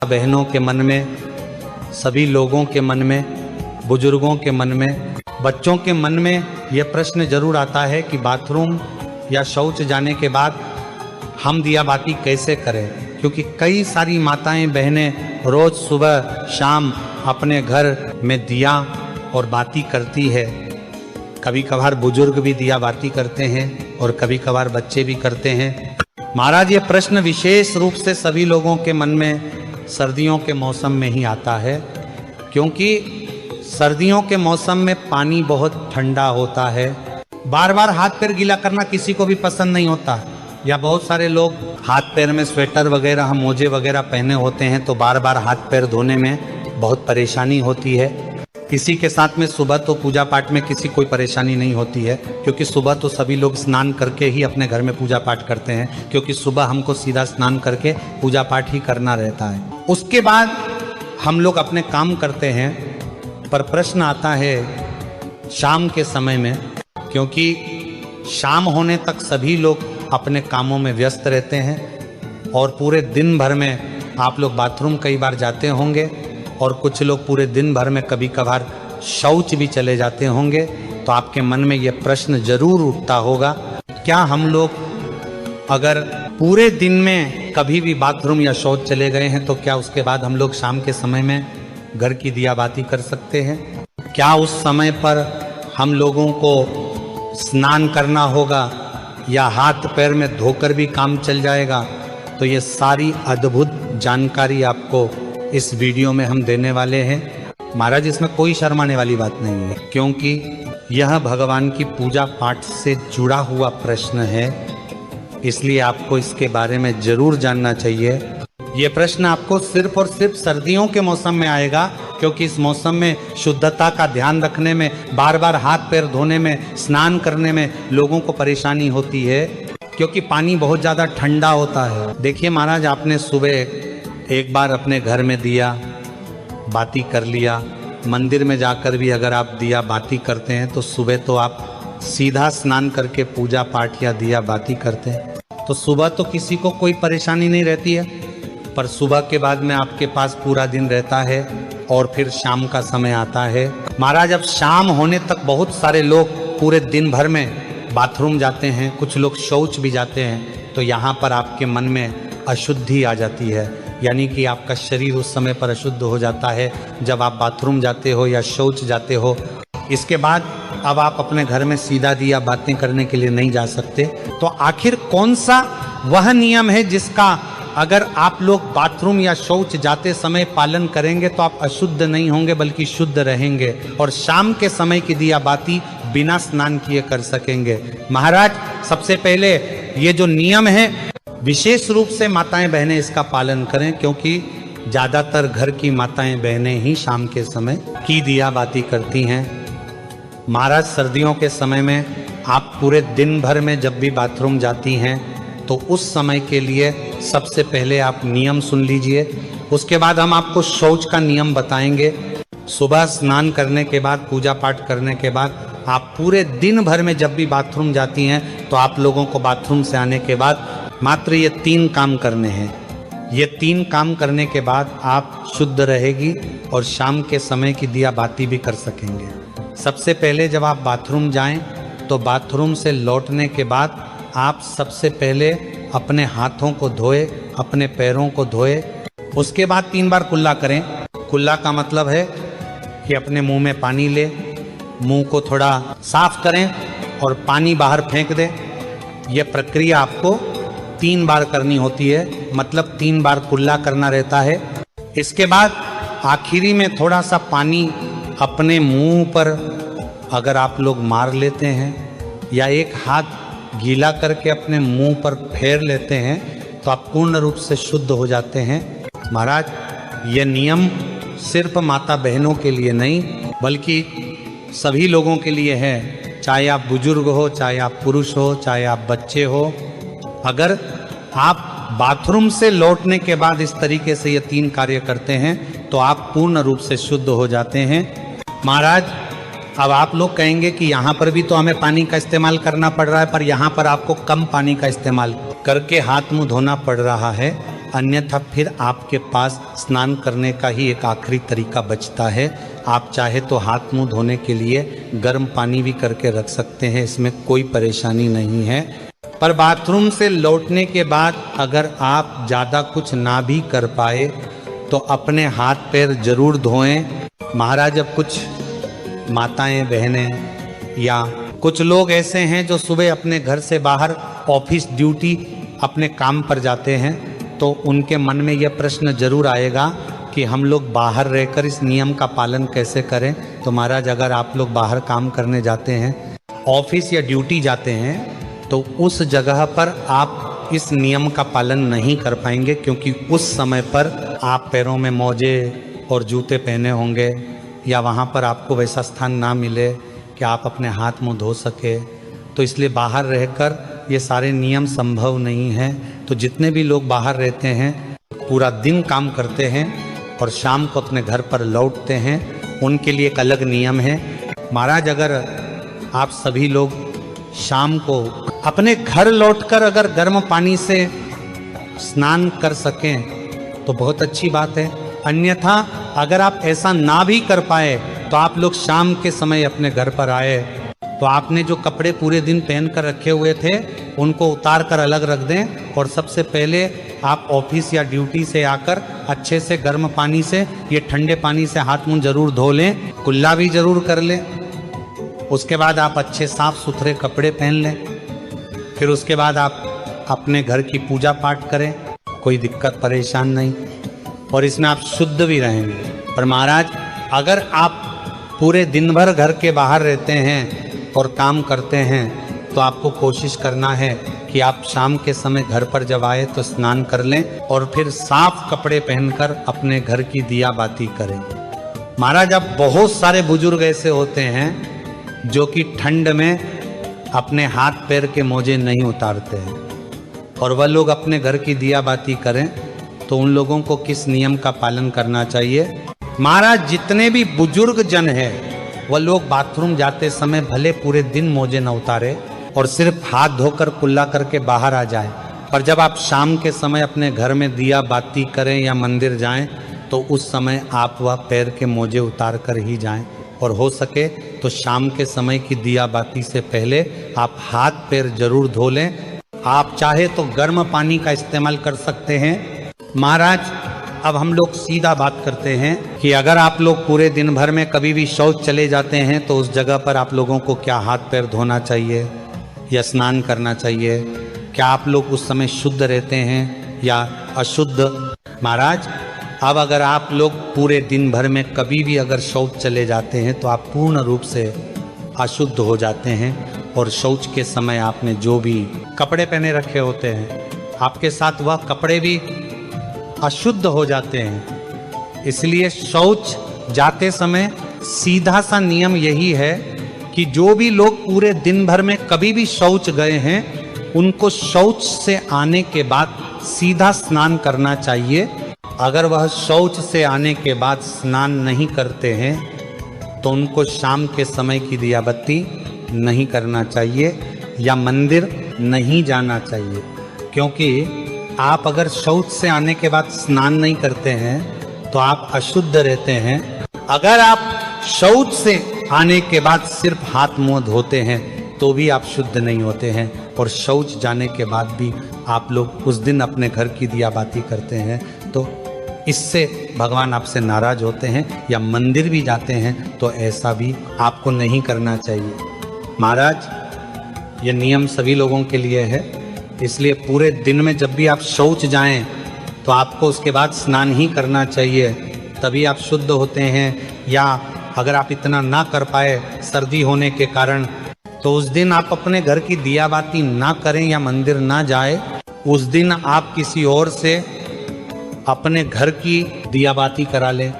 बहनों के मन में, सभी लोगों के मन में, बुजुर्गों के मन में, बच्चों के मन में यह प्रश्न जरूर आता है कि बाथरूम या शौच जाने के बाद हम दिया बाती कैसे करें। क्योंकि कई सारी माताएं बहनें रोज सुबह शाम अपने घर में दिया और बाती करती है। कभी कभार बुजुर्ग भी दिया बाती करते हैं और कभी कभार बच्चे भी करते हैं। महाराज, ये प्रश्न विशेष रूप से सभी लोगों के मन में सर्दियों के मौसम में ही आता है, क्योंकि सर्दियों के मौसम में पानी बहुत ठंडा होता है। बार बार हाथ पैर गीला करना किसी को भी पसंद नहीं होता, या बहुत सारे लोग हाथ पैर में स्वेटर वगैरह, मोजे वगैरह पहने होते हैं तो बार बार हाथ पैर धोने में बहुत परेशानी होती है। किसी के साथ में सुबह तो पूजा पाठ में किसी कोई परेशानी नहीं होती है, क्योंकि सुबह तो सभी लोग स्नान करके ही अपने घर में पूजा पाठ करते हैं, क्योंकि सुबह हमको सीधा स्नान करके पूजा पाठ ही करना रहता है। उसके बाद हम लोग अपने काम करते हैं। पर प्रश्न आता है शाम के समय में, क्योंकि शाम होने तक सभी लोग अपने कामों में व्यस्त रहते हैं और पूरे दिन भर में आप लोग बाथरूम कई बार जाते होंगे और कुछ लोग पूरे दिन भर में कभी कभार शौच भी चले जाते होंगे। तो आपके मन में यह प्रश्न जरूर उठता होगा, क्या हम लोग अगर पूरे दिन में कभी भी बाथरूम या शौच चले गए हैं तो क्या उसके बाद हम लोग शाम के समय में घर की दिया बाती कर सकते हैं? क्या उस समय पर हम लोगों को स्नान करना होगा या हाथ पैर में धोकर भी काम चल जाएगा? तो ये सारी अद्भुत जानकारी आपको इस वीडियो में हम देने वाले हैं। महाराज, इसमें कोई शर्माने वाली बात नहीं है, क्योंकि यह भगवान की पूजा पाठ से जुड़ा हुआ प्रश्न है, इसलिए आपको इसके बारे में जरूर जानना चाहिए। ये प्रश्न आपको सिर्फ और सिर्फ सर्दियों के मौसम में आएगा, क्योंकि इस मौसम में शुद्धता का ध्यान रखने में, बार बार हाथ पैर धोने में, स्नान करने में लोगों को परेशानी होती है, क्योंकि पानी बहुत ज़्यादा ठंडा होता है। देखिए महाराज, आपने सुबह एक बार अपने घर में दिया बाती कर लिया, मंदिर में जाकर भी अगर आप दिया बाती करते हैं तो सुबह तो आप सीधा स्नान करके पूजा पाठ या दिया बाती करते हैं, तो सुबह तो किसी को कोई परेशानी नहीं रहती है। पर सुबह के बाद में आपके पास पूरा दिन रहता है और फिर शाम का समय आता है। महाराज, अब शाम होने तक बहुत सारे लोग पूरे दिन भर में बाथरूम जाते हैं, कुछ लोग शौच भी जाते हैं, तो यहाँ पर आपके मन में अशुद्धि आ जाती है, यानी कि आपका शरीर उस समय पर अशुद्ध हो जाता है जब आप बाथरूम जाते हो या शौच जाते हो। इसके बाद अब आप अपने घर में सीधा दिया बातें करने के लिए नहीं जा सकते। तो आखिर कौन सा वह नियम है जिसका अगर आप लोग बाथरूम या शौच जाते समय पालन करेंगे तो आप अशुद्ध नहीं होंगे बल्कि शुद्ध रहेंगे और शाम के समय की दिया बाती बिना स्नान किए कर सकेंगे? महाराज, सबसे पहले ये जो नियम है विशेष रूप से माताएं बहनें इसका पालन करें, क्योंकि ज़्यादातर घर की माताएं बहनें ही शाम के समय की दिया बाती करती हैं। महाराज, सर्दियों के समय में आप पूरे दिन भर में जब भी बाथरूम जाती हैं तो उस समय के लिए सबसे पहले आप नियम सुन लीजिए, उसके बाद हम आपको शौच का नियम बताएंगे। सुबह स्नान करने के बाद, पूजा पाठ करने के बाद आप पूरे दिन भर में जब भी बाथरूम जाती हैं तो आप लोगों को बाथरूम से आने के बाद मात्र ये 3 काम करने हैं। ये 3 काम करने के बाद आप शुद्ध रहेगी और शाम के समय की दिया बाती भी कर सकेंगे। सबसे पहले जब आप बाथरूम जाएं तो बाथरूम से लौटने के बाद आप सबसे पहले अपने हाथों को धोए, अपने पैरों को धोए, उसके बाद 3 बार कुल्ला करें। कुल्ला का मतलब है कि अपने मुंह में पानी ले, मुंह को थोड़ा साफ करें और पानी बाहर फेंक दें। यह प्रक्रिया आपको 3 बार करनी होती है, मतलब 3 बार कुल्ला करना रहता है। इसके बाद आखिरी में थोड़ा सा पानी अपने मुंह पर अगर आप लोग मार लेते हैं या एक हाथ गीला करके अपने मुंह पर फेर लेते हैं तो आप पूर्ण रूप से शुद्ध हो जाते हैं। महाराज, ये नियम सिर्फ माता बहनों के लिए नहीं बल्कि सभी लोगों के लिए है, चाहे आप बुजुर्ग हो, चाहे आप पुरुष हो, चाहे आप बच्चे हो। अगर आप बाथरूम से लौटने के बाद इस तरीके से ये 3 कार्य करते हैं तो आप पूर्ण रूप से शुद्ध हो जाते हैं। महाराज, अब आप लोग कहेंगे कि यहाँ पर भी तो हमें पानी का इस्तेमाल करना पड़ रहा है, पर यहाँ पर आपको कम पानी का इस्तेमाल करके हाथ मुंह धोना पड़ रहा है। अन्यथा फिर आपके पास स्नान करने का ही एक आखिरी तरीका बचता है। आप चाहे तो हाथ मुंह धोने के लिए गर्म पानी भी करके रख सकते हैं, इसमें कोई परेशानी नहीं है। पर बाथरूम से लौटने के बाद अगर आप ज़्यादा कुछ ना भी कर पाए तो अपने हाथ पैर जरूर धोएं। महाराज, अब कुछ माताएं बहनें या कुछ लोग ऐसे हैं जो सुबह अपने घर से बाहर ऑफिस ड्यूटी अपने काम पर जाते हैं, तो उनके मन में यह प्रश्न जरूर आएगा कि हम लोग बाहर रहकर इस नियम का पालन कैसे करें। तो महाराज, अगर आप लोग बाहर काम करने जाते हैं, ऑफिस या ड्यूटी जाते हैं, तो उस जगह पर आप इस नियम का पालन नहीं कर पाएंगे, क्योंकि उस समय पर आप पैरों में मोजे और जूते पहने होंगे या वहाँ पर आपको वैसा स्थान ना मिले कि आप अपने हाथ मुंह धो सके। तो इसलिए बाहर रहकर ये सारे नियम संभव नहीं हैं। तो जितने भी लोग बाहर रहते हैं, पूरा दिन काम करते हैं और शाम को अपने घर पर लौटते हैं, उनके लिए एक अलग नियम है। महाराज, अगर आप सभी लोग शाम को अपने घर लौटकर अगर गर्म पानी से स्नान कर सकें तो बहुत अच्छी बात है। अन्यथा अगर आप ऐसा ना भी कर पाए तो आप लोग शाम के समय अपने घर पर आए तो आपने जो कपड़े पूरे दिन पहन कर रखे हुए थे उनको उतार कर अलग रख दें, और सबसे पहले आप ऑफिस या ड्यूटी से आकर अच्छे से गर्म पानी से, ये ठंडे पानी से हाथ मुंह जरूर धो लें, कुल्ला भी जरूर कर लें। उसके बाद आप अच्छे साफ सुथरे कपड़े पहन लें। फिर उसके बाद आप अपने घर की पूजा पाठ करें, कोई दिक्कत परेशान नहीं, और इसमें आप शुद्ध भी रहेंगे। पर महाराज, अगर आप पूरे दिन भर घर के बाहर रहते हैं और काम करते हैं तो आपको कोशिश करना है कि आप शाम के समय घर पर जब आए तो स्नान कर लें और फिर साफ कपड़े पहनकर अपने घर की दिया बाती करें। महाराज, अब बहुत सारे बुजुर्ग ऐसे होते हैं जो कि ठंड में अपने हाथ पैर के मोजे नहीं उतारते हैं, और वह लोग अपने घर की दिया बाती करें, तो उन लोगों को किस नियम का पालन करना चाहिए? महाराज, जितने भी बुजुर्ग जन हैं वह लोग बाथरूम जाते समय भले पूरे दिन मोजे न उतारे और सिर्फ हाथ धोकर कुल्ला करके बाहर आ जाए, पर जब आप शाम के समय अपने घर में दिया बाती करें या मंदिर जाएं तो उस समय आप वह पैर के मोजे उतार कर ही जाएं, और हो सके तो शाम के समय की दिया बाती से पहले आप हाथ पैर जरूर धो लें। आप चाहे तो गर्म पानी का इस्तेमाल कर सकते हैं। महाराज, अब हम लोग सीधा बात करते हैं कि अगर आप लोग पूरे दिन भर में कभी भी शौच चले जाते हैं तो उस जगह पर आप लोगों को क्या हाथ पैर धोना चाहिए या स्नान करना चाहिए? क्या आप लोग उस समय शुद्ध रहते हैं या अशुद्ध? महाराज, अब अगर आप लोग पूरे दिन भर में कभी भी अगर शौच चले जाते हैं तो आप पूर्ण रूप से अशुद्ध हो जाते हैं, और शौच के समय आपने जो भी कपड़े पहने रखे होते हैं आपके साथ वह कपड़े भी अशुद्ध हो जाते हैं। इसलिए शौच जाते समय सीधा सा नियम यही है कि जो भी लोग पूरे दिन भर में कभी भी शौच गए हैं उनको शौच से आने के बाद सीधा स्नान करना चाहिए। अगर वह शौच से आने के बाद स्नान नहीं करते हैं तो उनको शाम के समय की दिया बत्ती नहीं करना चाहिए या मंदिर नहीं जाना चाहिए, क्योंकि आप अगर शौच से आने के बाद स्नान नहीं करते हैं तो आप अशुद्ध रहते हैं। अगर आप शौच से आने के बाद सिर्फ हाथ मुंह धोते हैं तो भी आप शुद्ध नहीं होते हैं, और शौच जाने के बाद भी आप लोग उस दिन अपने घर की दिया बाती करते हैं तो इससे भगवान आपसे नाराज होते हैं, या मंदिर भी जाते हैं तो ऐसा भी आपको नहीं करना चाहिए। महाराज, ये नियम सभी लोगों के लिए है, इसलिए पूरे दिन में जब भी आप शौच जाएं तो आपको उसके बाद स्नान ही करना चाहिए, तभी आप शुद्ध होते हैं। या अगर आप इतना ना कर पाए सर्दी होने के कारण तो उस दिन आप अपने घर की दिया बाती ना करें या मंदिर ना जाए, उस दिन आप किसी और से अपने घर की दिया बाती करा लें।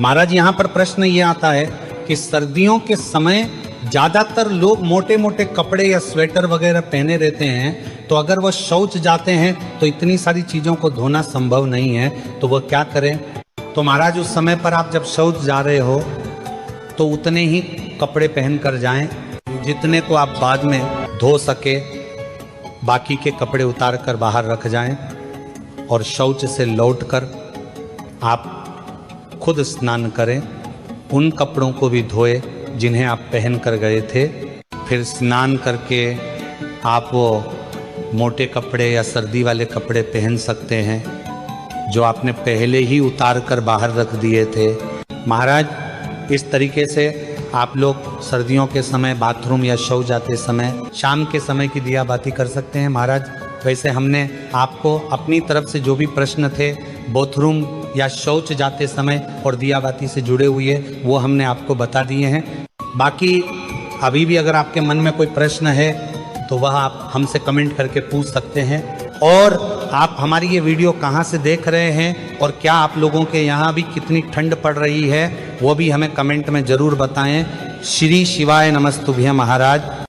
महाराज, यहाँ पर प्रश्न ये आता है कि सर्दियों के समय ज़्यादातर लोग मोटे मोटे कपड़े या स्वेटर वगैरह पहने रहते हैं, तो अगर वह शौच जाते हैं तो इतनी सारी चीज़ों को धोना संभव नहीं है, तो वह क्या करें? तो महाराज, उस समय पर आप जब शौच जा रहे हो तो उतने ही कपड़े पहन कर जाएं जितने को आप बाद में धो सके, बाकी के कपड़े उतार कर बाहर रख जाएं। और शौच से लौटकर आप खुद स्नान करें, उन कपड़ों को भी धोए जिन्हें आप पहन कर गए थे। फिर स्नान करके आप वो मोटे कपड़े या सर्दी वाले कपड़े पहन सकते हैं जो आपने पहले ही उतार कर बाहर रख दिए थे। महाराज, इस तरीके से आप लोग सर्दियों के समय बाथरूम या शौच जाते समय शाम के समय की दिया बाती कर सकते हैं। महाराज, वैसे हमने आपको अपनी तरफ से जो भी प्रश्न थे बाथरूम या शौच जाते समय और दिया बाती से जुड़े हुए वो हमने आपको बता दिए हैं। बाकी अभी भी अगर आपके मन में कोई प्रश्न है तो वह आप हमसे कमेंट करके पूछ सकते हैं। और आप हमारी ये वीडियो कहाँ से देख रहे हैं और क्या आप लोगों के यहाँ भी कितनी ठंड पड़ रही है वो भी हमें कमेंट में ज़रूर बताएं। श्री शिवाय नमस्तुभ्यं महाराज।